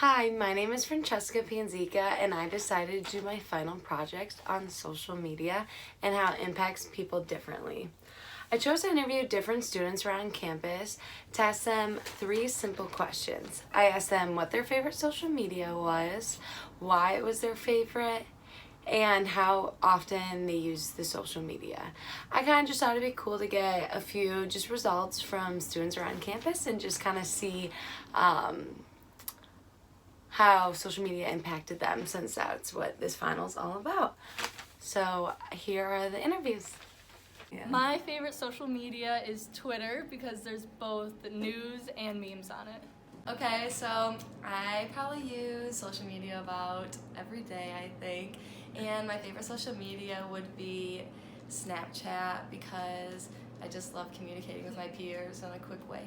Hi, my name is Francesca Panzica, and I decided to do my final project on social media and how it impacts people differently. I chose to interview different students around campus to ask them 3 simple questions. I asked them what their favorite social media was, why it was their favorite, and how often they use the social media. I kind of just thought it'd be cool to get a few just results from students around campus and just kind of see how social media impacted them, since that's what this final's all about. So here are the interviews. Yeah. My favorite social media is Twitter because there's both news and memes on it. Okay, so I probably use social media about every day, I think. And my favorite social media would be Snapchat because I just love communicating with my peers in a quick way.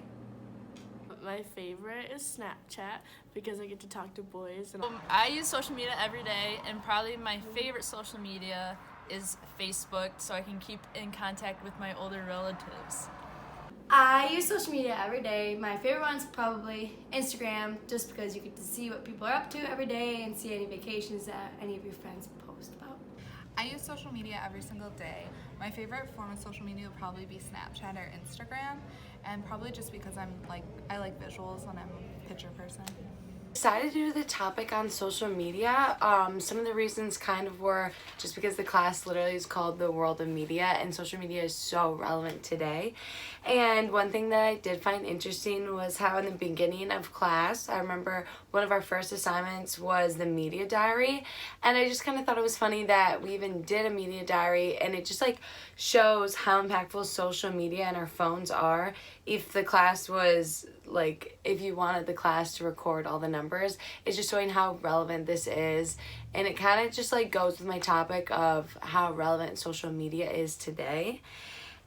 My favorite is Snapchat because I get to talk to boys. I use social media every day, and probably my favorite social media is Facebook, so I can keep in contact with my older relatives. I use social media every day. My favorite one's probably Instagram, just because you get to see what people are up to every day and see any vacations that any of your friends post about. I use social media every single day. My favorite form of social media would probably be Snapchat or Instagram, and probably just because I like visuals and I'm a picture person. Decided to do the topic on social media. Some of the reasons kind of were just because the class literally is called the world of media, and social media is so relevant today. And one thing that I did find interesting was how in the beginning of class, I remember one of our first assignments was the media diary, and I just kind of thought it was funny that we even did a media diary, and it just shows how impactful social media and our phones are. If the class was if you wanted the class to record all the numbers, it's just showing how relevant this is. And it kind of just goes with my topic of how relevant social media is today.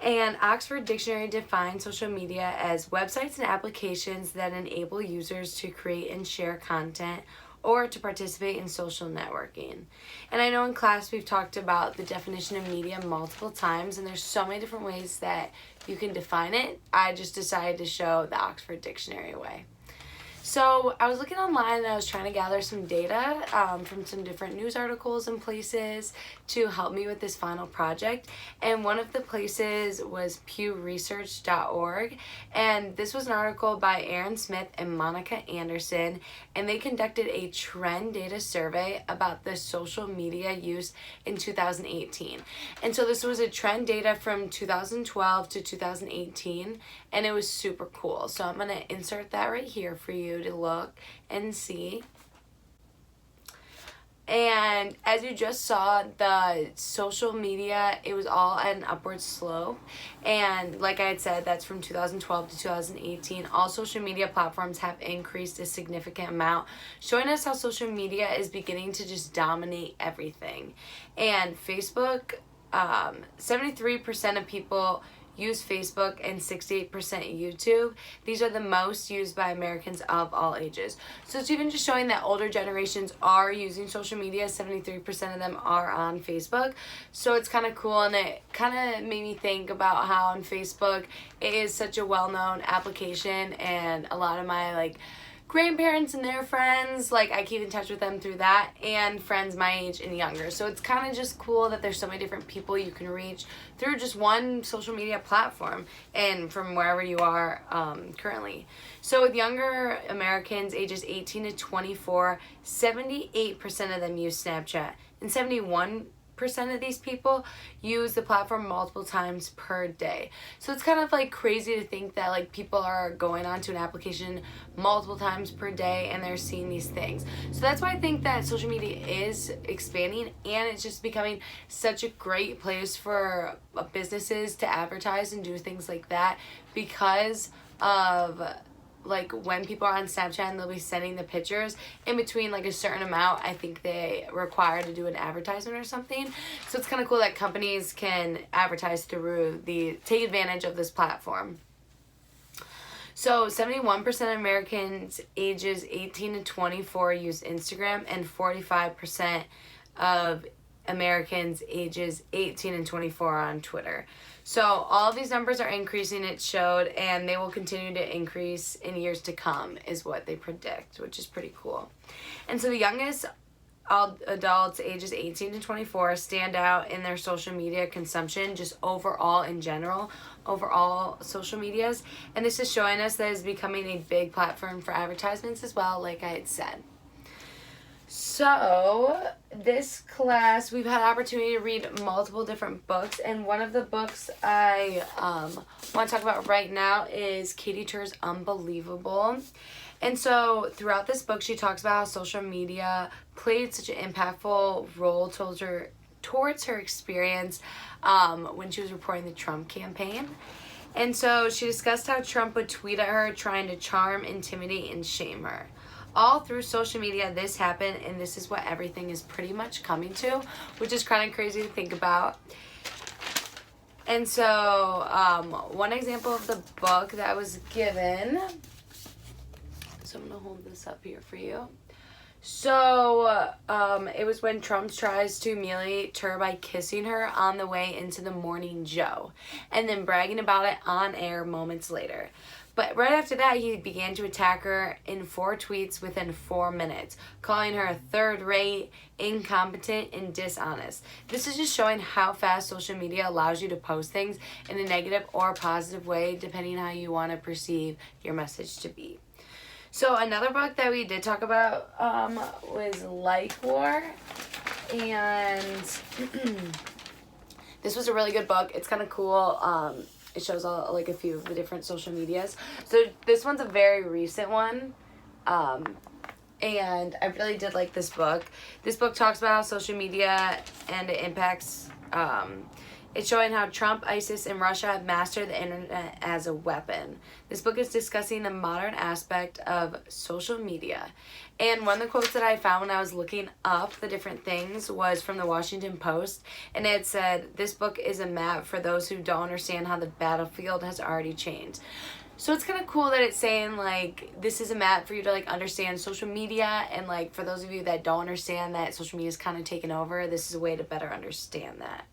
And Oxford Dictionary defines social media as websites and applications that enable users to create and share content or to participate in social networking. And I know in class we've talked about the definition of media multiple times, and there's so many different ways that you can define it. I just decided to show the Oxford Dictionary way. So I was looking online and I was trying to gather some data from some different news articles and places to help me with this final project. And one of the places was pewresearch.org. And this was an article by Aaron Smith and Monica Anderson. And they conducted a trend data survey about the social media use in 2018. And so this was a trend data from 2012 to 2018. And it was super cool. So I'm going to insert that right here for you to look and see. And as you just saw, the social media, it was all at an upward slope. And like I had said, that's from 2012 to 2018. All social media platforms have increased a significant amount, showing us how social media is beginning to just dominate everything. And Facebook, 73% of people use Facebook and 68% YouTube. These are the most used by Americans of all ages. So it's even just showing that older generations are using social media. 73% of them are on Facebook. So it's kind of cool, and it kind of made me think about how on Facebook it is such a well-known application, and a lot of my grandparents and their friends, I keep in touch with them through that, and friends my age and younger. So it's kind of just cool that there's so many different people you can reach through just one social media platform, and from wherever you are currently. So with younger Americans ages 18 to 24, 78% of them use Snapchat, and 71% of these people use the platform multiple times per day. So it's kind of crazy to think that people are going onto an application multiple times per day and they're seeing these things. So that's why I think that social media is expanding, and it's just becoming such a great place for businesses to advertise and do things like that, because of when people are on Snapchat and they'll be sending the pictures in between a certain amount, I think they require to do an advertisement or something. So it's kind of cool that companies can advertise through take advantage of this platform. So 71% of Americans ages 18 to 24 use Instagram, and 45% of Americans ages 18 and 24 on Twitter. So all of these numbers are increasing, it showed, and they will continue to increase in years to come, is what they predict, which is pretty cool. And so the youngest adults ages 18 to 24 stand out in their social media consumption, just overall in general, overall social medias. And this is showing us that it's becoming a big platform for advertisements as well, like I had said. So this class, we've had opportunity to read multiple different books, and one of the books I want to talk about right now is Katie Tur's Unbelievable. And so throughout this book, she talks about how social media played such an impactful role towards her experience when she was reporting the Trump campaign. And so she discussed how Trump would tweet at her trying to charm, intimidate, and shame her. All through social media, this happened, and this is what everything is pretty much coming to, which is kind of crazy to think about. And so one example of the book that was given, so I'm going to hold this up here for you. So it was when Trump tries to humiliate her by kissing her on the way into the Morning Joe and then bragging about it on air moments later. But right after that, he began to attack her in 4 tweets within 4 minutes, calling her third-rate, incompetent, and dishonest. This is just showing how fast social media allows you to post things in a negative or positive way, depending on how you want to perceive your message to be. So another book that we did talk about was Like War, and this was a really good book. It's kind of cool. It shows a few of the different social medias. So this one's a very recent one, and I really did like this book. This book talks about how social media and it impacts. It's showing how Trump, ISIS, and Russia have mastered the internet as a weapon. This book is discussing the modern aspect of social media. And one of the quotes that I found when I was looking up the different things was from the Washington Post. And it said, "This book is a map for those who don't understand how the battlefield has already changed." So it's kind of cool that it's saying, like, this is a map for you to, like, understand social media. And, like, for those of you that don't understand that social media is kind of taken over, this is a way to better understand that.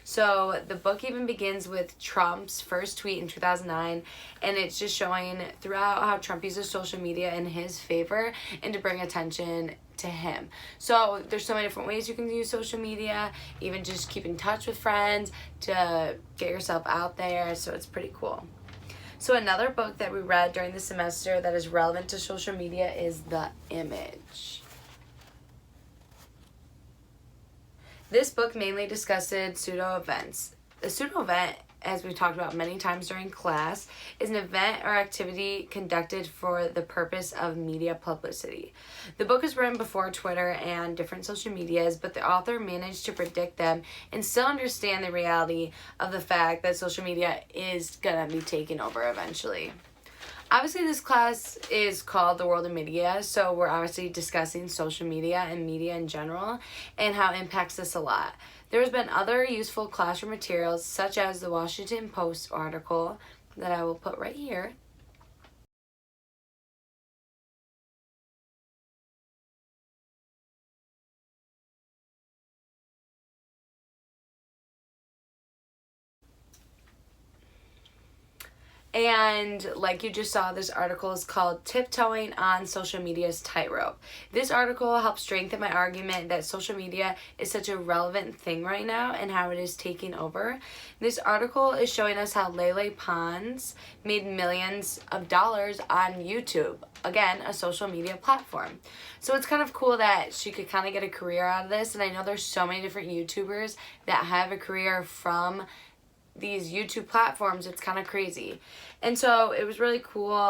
So the book even begins with Trump's first tweet in 2009, and it's just showing throughout how Trump uses social media in his favor and to bring attention to him. So there's so many different ways you can use social media, even just keep in touch with friends to get yourself out there. So it's pretty cool. So another book that we read during the semester that is relevant to social media is The Image. This book mainly discusses pseudo-events. A pseudo-event, as we've talked about many times during class, is an event or activity conducted for the purpose of media publicity. The book was written before Twitter and different social medias, but the author managed to predict them and still understand the reality of the fact that social media is going to be taken over eventually. Obviously, this class is called The World of Media, so we're obviously discussing social media and media in general and how it impacts us a lot. There's been other useful classroom materials, such as the Washington Post article that I will put right here. And like you just saw, this article is called Tiptoeing on Social Media's Tightrope. This article helps strengthen my argument that social media is such a relevant thing right now and how it is taking over. This article is showing us how Lele Pons made millions of dollars on YouTube. Again, a social media platform. So it's kind of cool that she could kind of get a career out of this. And I know there's so many different YouTubers that have a career from these YouTube platforms. It's kind of crazy. And so it was really cool.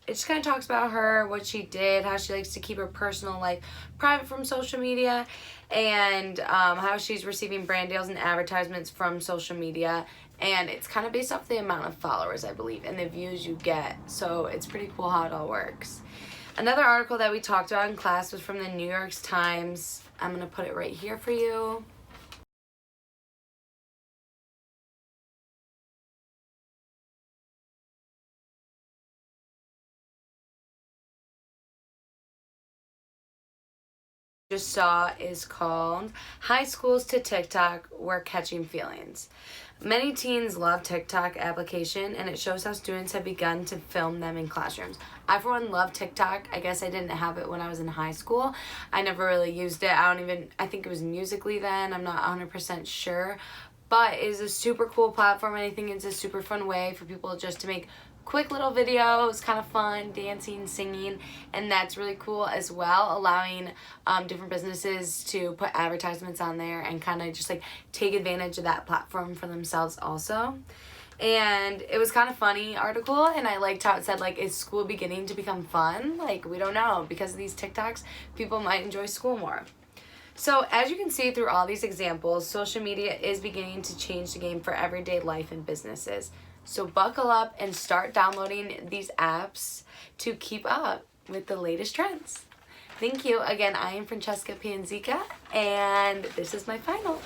It just kind of talks about her, what she did, how she likes to keep her personal life private from social media, and how she's receiving brand deals and advertisements from social media. And it's kind of based off the amount of followers, I believe, and the views you get. So it's pretty cool how it all works. Another article that we talked about in class was from the New York Times. I'm going to put it right here for you. Just saw is called High Schools to TikTok, We're Catching Feelings. Many teens love TikTok application, and it shows how students have begun to film them in classrooms. I, for one, love TikTok. I guess I didn't have it when I was in high school. I never really used it. I think it was Musical.ly then. I'm not 100% sure. But it is a super cool platform, and I think it's a super fun way for people just to make quick little videos, kind of fun, dancing, singing, and that's really cool as well, allowing different businesses to put advertisements on there and kind of just like take advantage of that platform for themselves also. And it was kind of funny article, and I liked how it said, like, is school beginning to become fun? Like, we don't know. Because of these TikToks, people might enjoy school more. So as you can see through all these examples, social media is beginning to change the game for everyday life and businesses. So buckle up and start downloading these apps to keep up with the latest trends. Thank you. Again, I am Francesca Panzica, and this is my final.